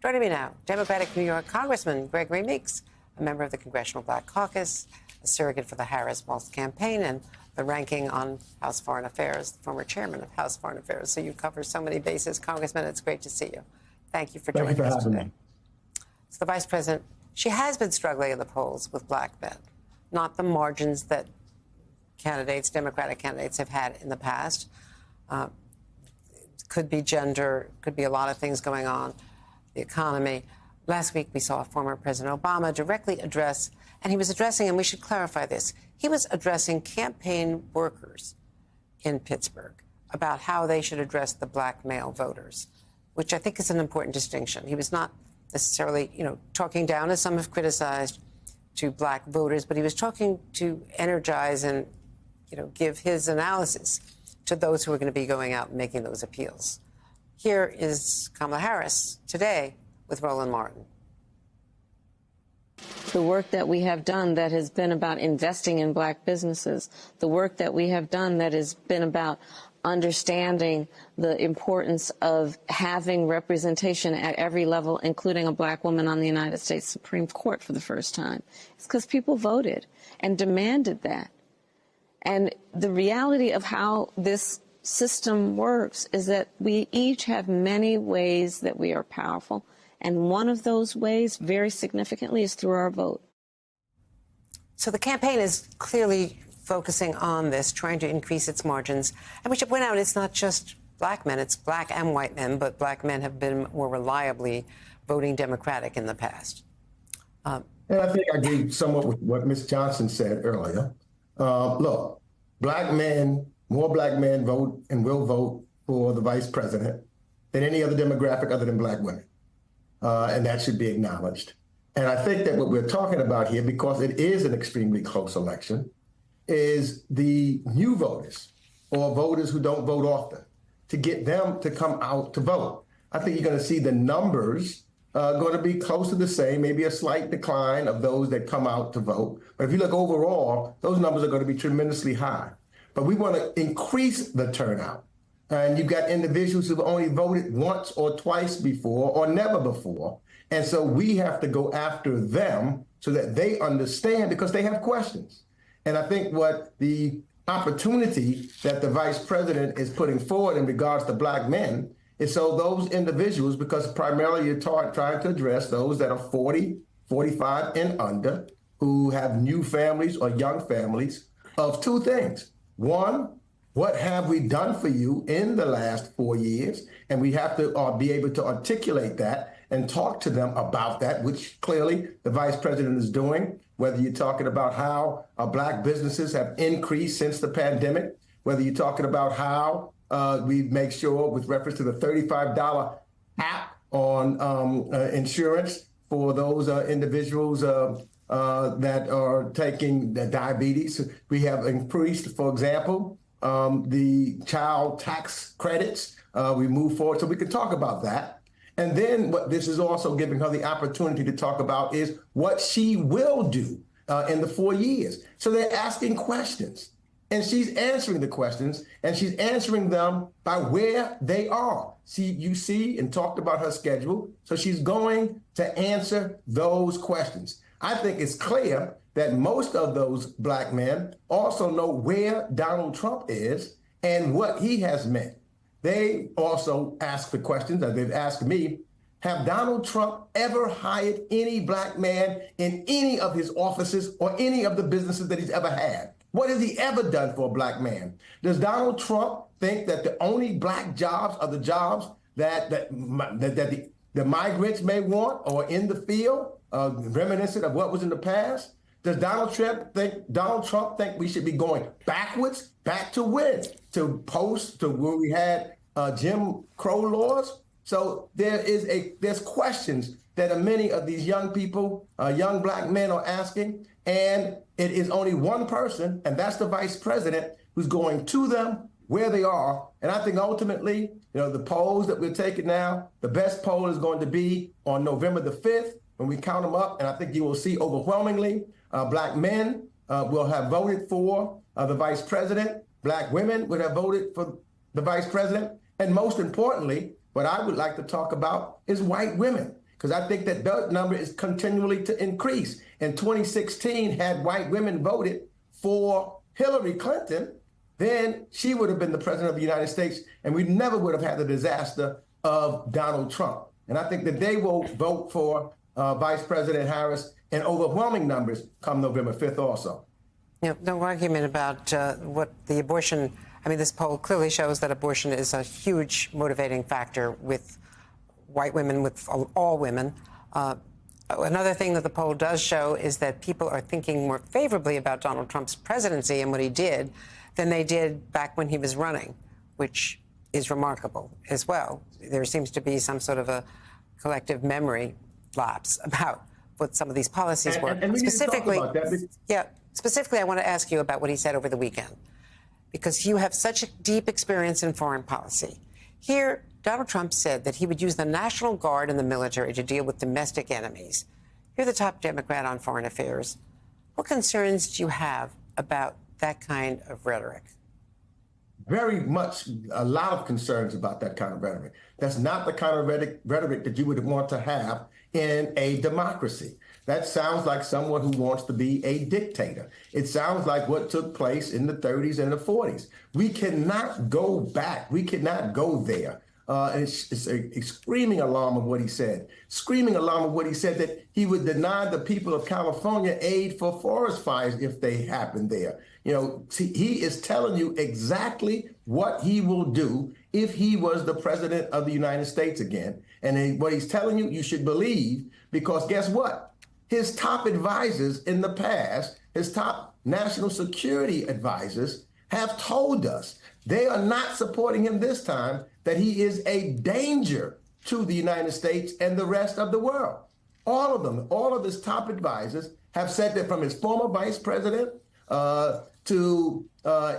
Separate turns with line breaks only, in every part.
Joining me now, Democratic New York Congressman Gregory Meeks, a member of the Congressional Black Caucus, a surrogate for the Harris-Walz campaign, and the ranking on House Foreign Affairs, the former chairman of House Foreign Affairs. So you cover so many bases. Congressman, it's great to see you. Thank you for joining us today. So the Vice President, she has been struggling in the polls with black men, not the margins that candidates, Democratic candidates, have had in the past. Could be gender, could be a lot of things going on, the economy. Last week, we saw former President Obama directly address, and he was addressing, and we should clarify this, he was addressing campaign workers in Pittsburgh about how they should address the black male voters, which I think is an important distinction. He was not necessarily, talking down, as some have criticized, to black voters, but he was talking to energize and, give his analysis to those who are going to be going out and making those appeals. Here is Kamala Harris today with Roland Martin.
The work that we have done that has been about investing in black businesses, the work that we have done that has been about understanding the importance of having representation at every level, including a black woman on the United States Supreme Court for the first time. It's because people voted and demanded that. And the reality of how this system works is that we each have many ways that we are powerful. And one of those ways, very significantly, is through our vote.
So the campaign is clearly focusing on this, trying to increase its margins. And we should point out it's not just black men, it's black and white men, but black men have been more reliably voting Democratic in the past.
And I think I agree somewhat with what Ms. Johnson said earlier. Look, more black men vote and will vote for the vice president than any other demographic other than black women. And that should be acknowledged. And I think that what we're talking about here, because it is an extremely close election, is the new voters or voters who don't vote often, to get them to come out to vote. I think you're going to see the numbers going to be close to the same, maybe a slight decline of those that come out to vote. But if you look overall, those numbers are going to be tremendously high. But we want to increase the turnout. And you've got individuals who've only voted once or twice before or never before. And so we have to go after them so that they understand, because they have questions. And I think what the opportunity that the vice president is putting forward in regards to black men is so those individuals, because primarily you're trying to address those that are 40, 45 and under, who have new families or young families, of two things. One, what have we done for you in the last 4 years? And we have to be able to articulate that and talk to them about that, which clearly the vice president is doing, whether you're talking about how black businesses have increased since the pandemic, whether you're talking about how we make sure, with reference to the $35 cap on insurance for those individuals that are taking the diabetes. We have increased, for example, the child tax credits. We move forward so we can talk about that. And then what this is also giving her the opportunity to talk about is what she will do in the 4 years. So they're asking questions, and she's answering the questions, and she's answering them by where they are. You see and talked about her schedule. So she's going to answer those questions. I think it's clear that most of those black men also know where Donald Trump is and what he has meant. They also ask the questions, as they've asked me, have Donald Trump ever hired any black man in any of his offices or any of the businesses that he's ever had? What has he ever done for a black man? Does Donald Trump think that the only black jobs are the jobs that the migrants may want or in the field, reminiscent of what was in the past? Does Donald Trump think we should be going backwards, back to when? To where we had Jim Crow laws? So there's questions that many of these young people, young black men are asking, and it is only one person, and that's the vice president, who's going to them where they are. And I think ultimately, the polls that we're taking now, the best poll is going to be on November the 5th when we count them up. And I think you will see overwhelmingly black men will have voted for the vice president. Black women would have voted for the vice president. And most importantly, what I would like to talk about is white women, because I think that number is continually to increase. In 2016, had white women voted for Hillary Clinton, then she would have been the president of the United States, and we never would have had the disaster of Donald Trump. And I think that they will vote for Vice President Harris in overwhelming numbers come November 5th also.
No argument about what the abortion. I mean, this poll clearly shows that abortion is a huge motivating factor with white women, with all women. Another thing that the poll does show is that people are thinking more favorably about Donald Trump's presidency and what he did than they did back when he was running, which is remarkable as well. There seems to be some sort of a collective memory lapse about what some of these policies were.
And we
specifically,
need to talk about that.
yeah, specifically, I want to ask you about what he said over the weekend, because you have such a deep experience in foreign policy. Here, Donald Trump said that he would use the National Guard and the military to deal with domestic enemies. You're the top Democrat on foreign affairs. What concerns do you have about that kind of rhetoric?
Very much, a lot of concerns about that kind of rhetoric. That's not the kind of rhetoric that you would want to have in a democracy. That sounds like someone who wants to be a dictator. It sounds like what took place in the 30s and the 40s. We cannot go back. We cannot go there. It's a screaming alarm of what he said. Screaming alarm of what he said, that he would deny the people of California aid for forest fires if they happen there. You know, he is telling you exactly what he will do if he was the president of the United States again. And what he's telling you, you should believe, because guess what? His top advisors in the past, his top national security advisors, have told us they are not supporting him this time, that he is a danger to the United States and the rest of the world. All of them, all of his top advisors have said that, from his former vice president to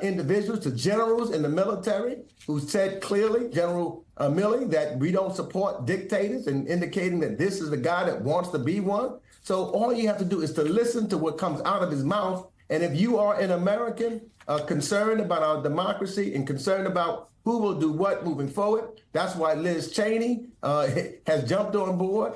individuals, to generals in the military, who said clearly, General Milley, that we don't support dictators, and indicating that this is the guy that wants to be one. So all you have to do is to listen to what comes out of his mouth. And if you are an American concerned about our democracy and concerned about who will do what moving forward, that's why Liz Cheney has jumped on board.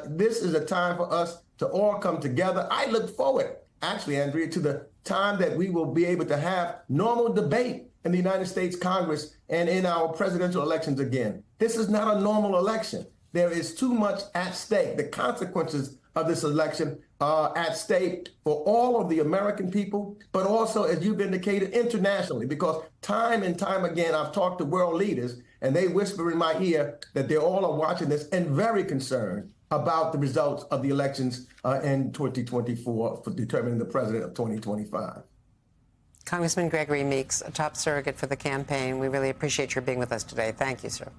This is a time for us to all come together. I look forward, actually, Andrea, to the time that we will be able to have normal debate in the United States Congress and in our presidential elections again. This is not a normal election. There is too much at stake. The consequences of this election are at stake for all of the American people, but also, as you've indicated, internationally, because time and time again, I've talked to world leaders, and they whisper in my ear that they all are watching this and very concerned about the results of the elections in 2024 for determining the president of 2025.
Congressman Gregory Meeks, a top surrogate for the campaign. We really appreciate your being with us today. Thank you, sir.